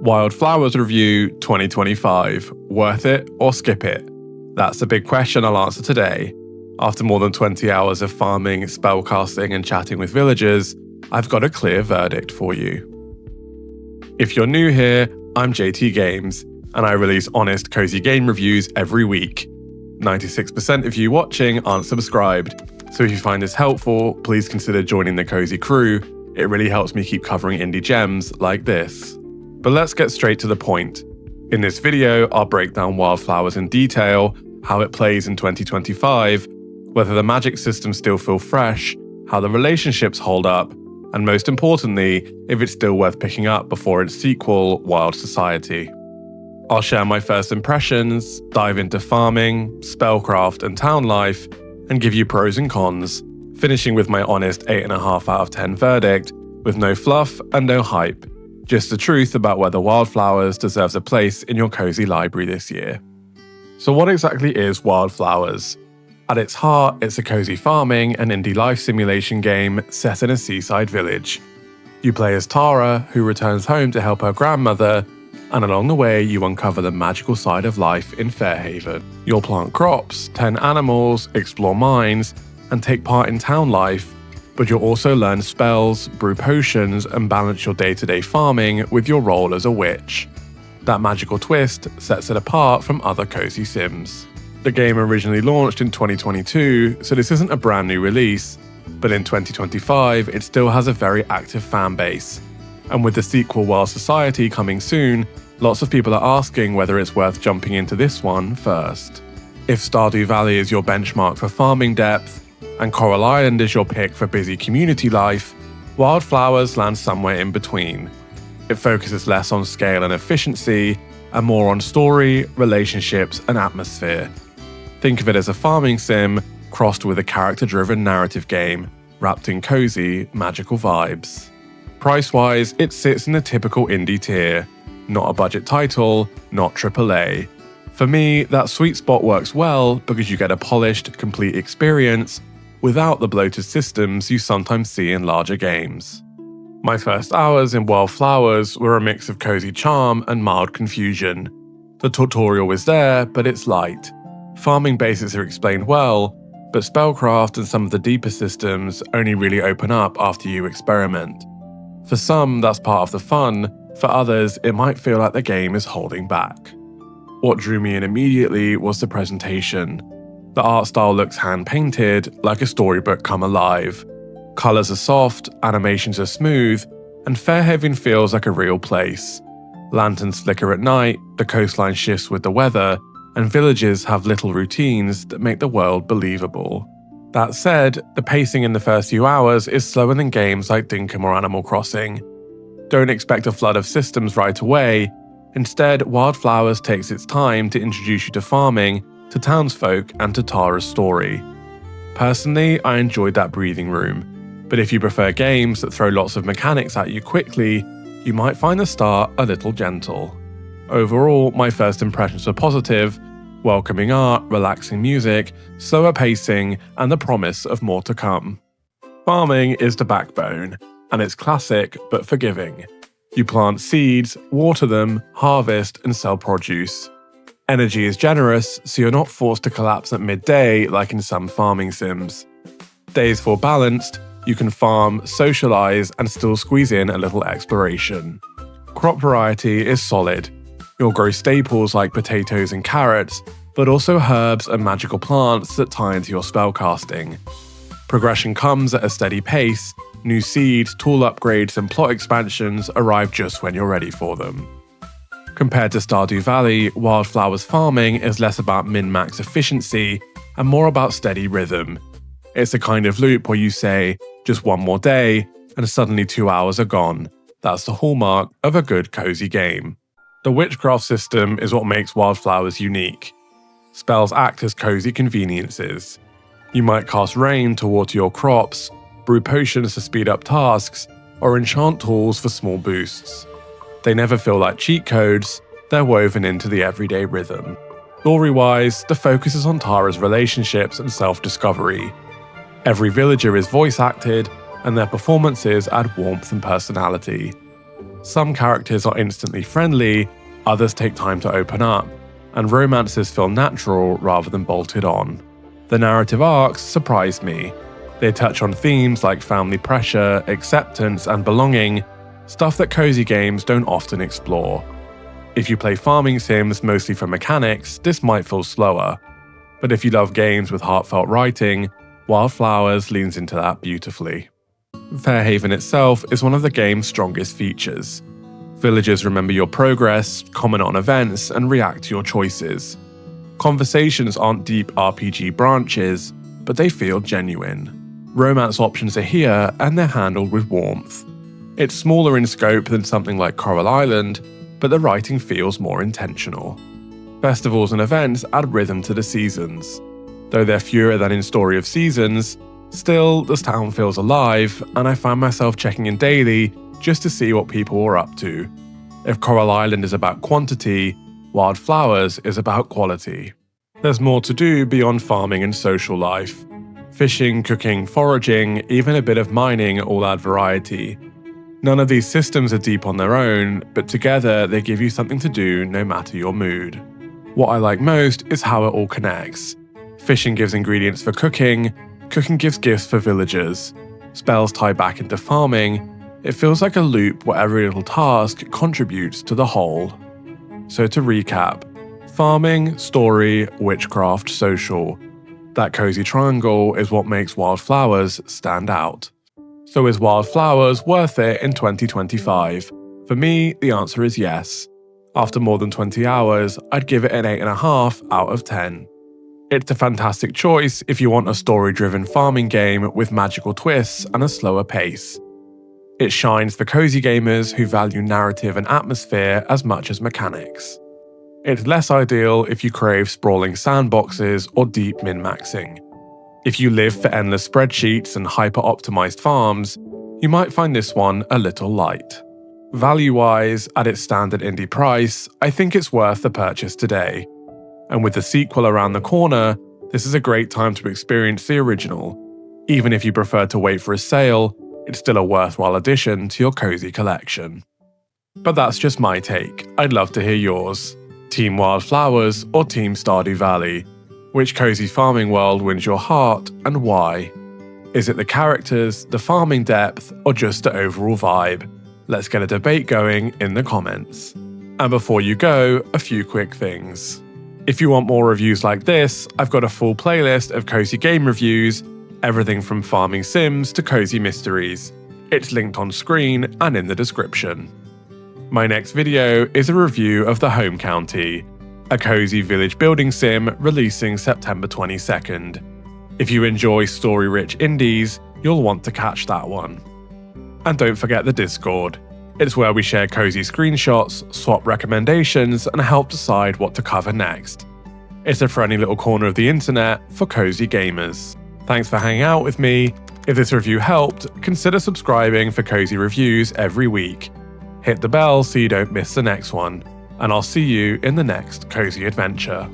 Wylde Flowers Review 2025. Worth it or skip it? That's the big question I'll answer today. After more than 20 hours of farming, spellcasting and chatting with villagers, I've got a clear verdict for you. If you're new here, I'm JT Games, and I release honest, cozy game reviews every week. 96% of you watching aren't subscribed, so if you find this helpful, please consider joining the cozy crew. It really helps me keep covering indie gems like this. But let's get straight to the point. In this video, I'll break down Wylde Flowers in detail, how it plays in 2025, whether the magic systems still feel fresh, how the relationships hold up, and most importantly, if it's still worth picking up before its sequel, Wylde Society. I'll share my first impressions, dive into farming, spellcraft, and town life, and give you pros and cons, finishing with my honest 8.5 out of 10 verdict, with no fluff and no hype. Just the truth about whether Wylde Flowers deserves a place in your cozy library this year. So what exactly is Wylde Flowers? At its heart, it's a cozy farming and indie life simulation game set in a seaside village. You play as Tara, who returns home to help her grandmother, and along the way you uncover the magical side of life in Fairhaven. You'll plant crops, tend animals, explore mines, and take part in town life, but you'll also learn spells, brew potions, and balance your day-to-day farming with your role as a witch. That magical twist sets it apart from other cozy sims. The game originally launched in 2022, so this isn't a brand new release, but in 2025 it still has a very active fan base. And with the sequel Wylde Society coming soon, lots of people are asking whether it's worth jumping into this one first. If Stardew Valley is your benchmark for farming depth, and Coral Island is your pick for busy community life, Wylde Flowers lands somewhere in between. It focuses less on scale and efficiency, and more on story, relationships, and atmosphere. Think of it as a farming sim crossed with a character-driven narrative game, wrapped in cozy, magical vibes. Price-wise, it sits in the typical indie tier. Not a budget title, not AAA. For me, that sweet spot works well because you get a polished, complete experience without the bloated systems you sometimes see in larger games. My first hours in Wylde Flowers were a mix of cozy charm and mild confusion. The tutorial was there, but it's light. Farming basics are explained well, but spellcraft and some of the deeper systems only really open up after you experiment. For some, that's part of the fun. For others, it might feel like the game is holding back. What drew me in immediately was the presentation. The art style looks hand-painted, like a storybook come alive. Colours are soft, animations are smooth, and Fairhaven feels like a real place. Lanterns flicker at night, the coastline shifts with the weather, and villages have little routines that make the world believable. That said, the pacing in the first few hours is slower than games like Dinkum or Animal Crossing. Don't expect a flood of systems right away. Instead, Wylde Flowers takes its time to introduce you to farming, to townsfolk, and to Tara's story. Personally, I enjoyed that breathing room, but if you prefer games that throw lots of mechanics at you quickly, you might find the start a little gentle. Overall, my first impressions were positive: welcoming art, relaxing music, slower pacing, and the promise of more to come. Farming is the backbone, and it's classic but forgiving. You plant seeds, water them, harvest, and sell produce. Energy is generous, so you're not forced to collapse at midday like in some farming sims. Days feel balanced, you can farm, socialize, and still squeeze in a little exploration. Crop variety is solid. You'll grow staples like potatoes and carrots, but also herbs and magical plants that tie into your spellcasting. Progression comes at a steady pace. New seeds, tool upgrades, and plot expansions arrive just when you're ready for them. Compared to Stardew Valley, Wylde Flowers farming is less about min-max efficiency and more about steady rhythm. It's a kind of loop where you say, just one more day, and suddenly 2 hours are gone. That's the hallmark of a good cozy game. The witchcraft system is what makes Wylde Flowers unique. Spells act as cozy conveniences. You might cast rain to water your crops, brew potions to speed up tasks, or enchant tools for small boosts. They never feel like cheat codes, they're woven into the everyday rhythm. Story-wise, the focus is on Tara's relationships and self-discovery. Every villager is voice-acted, and their performances add warmth and personality. Some characters are instantly friendly, others take time to open up, and romances feel natural rather than bolted on. The narrative arcs surprised me. They touch on themes like family pressure, acceptance, and belonging, stuff that cozy games don't often explore. If you play farming sims mostly for mechanics, this might feel slower. But if you love games with heartfelt writing, Wylde Flowers leans into that beautifully. Fairhaven itself is one of the game's strongest features. Villagers remember your progress, comment on events, and react to your choices. Conversations aren't deep RPG branches, but they feel genuine. Romance options are here, and they're handled with warmth. It's smaller in scope than something like Coral Island, but the writing feels more intentional. Festivals and events add rhythm to the seasons. Though they're fewer than in Story of Seasons, still, this town feels alive, and I find myself checking in daily just to see what people are up to. If Coral Island is about quantity, Wylde Flowers is about quality. There's more to do beyond farming and social life. Fishing, cooking, foraging, even a bit of mining all add variety. None of these systems are deep on their own, but together they give you something to do no matter your mood. What I like most is how it all connects. Fishing gives ingredients for cooking gives gifts for villagers, spells tie back into farming. It feels like a loop where every little task contributes to the whole. So to recap, farming, story, witchcraft, social. That cozy triangle is what makes Wylde Flowers stand out. So is Wylde Flowers worth it in 2025? For me, the answer is yes. After more than 20 hours, I'd give it an 8.5 out of 10. It's a fantastic choice if you want a story-driven farming game with magical twists and a slower pace. It shines for cozy gamers who value narrative and atmosphere as much as mechanics. It's less ideal if you crave sprawling sandboxes or deep min-maxing. If you live for endless spreadsheets and hyper-optimized farms, you might find this one a little light. Value-wise, at its standard indie price, I think it's worth the purchase today. And with the sequel around the corner, this is a great time to experience the original. Even if you prefer to wait for a sale, it's still a worthwhile addition to your cozy collection. But that's just my take. I'd love to hear yours. Team Wylde Flowers or Team Stardew Valley? Which cozy farming world wins your heart and why? Is it the characters, the farming depth, or just the overall vibe? Let's get a debate going in the comments. And before you go, a few quick things. If you want more reviews like this, I've got a full playlist of cozy game reviews, everything from farming sims to cozy mysteries. It's linked on screen and in the description. My next video is a review of The Home County, a cozy village building sim releasing September 22nd. If you enjoy story-rich indies, you'll want to catch that one. And don't forget the Discord. It's where we share cozy screenshots, swap recommendations, and help decide what to cover next. It's a friendly little corner of the internet for cozy gamers. Thanks for hanging out with me. If this review helped, consider subscribing for cozy reviews every week. Hit the bell so you don't miss the next one, and I'll see you in the next cozy adventure.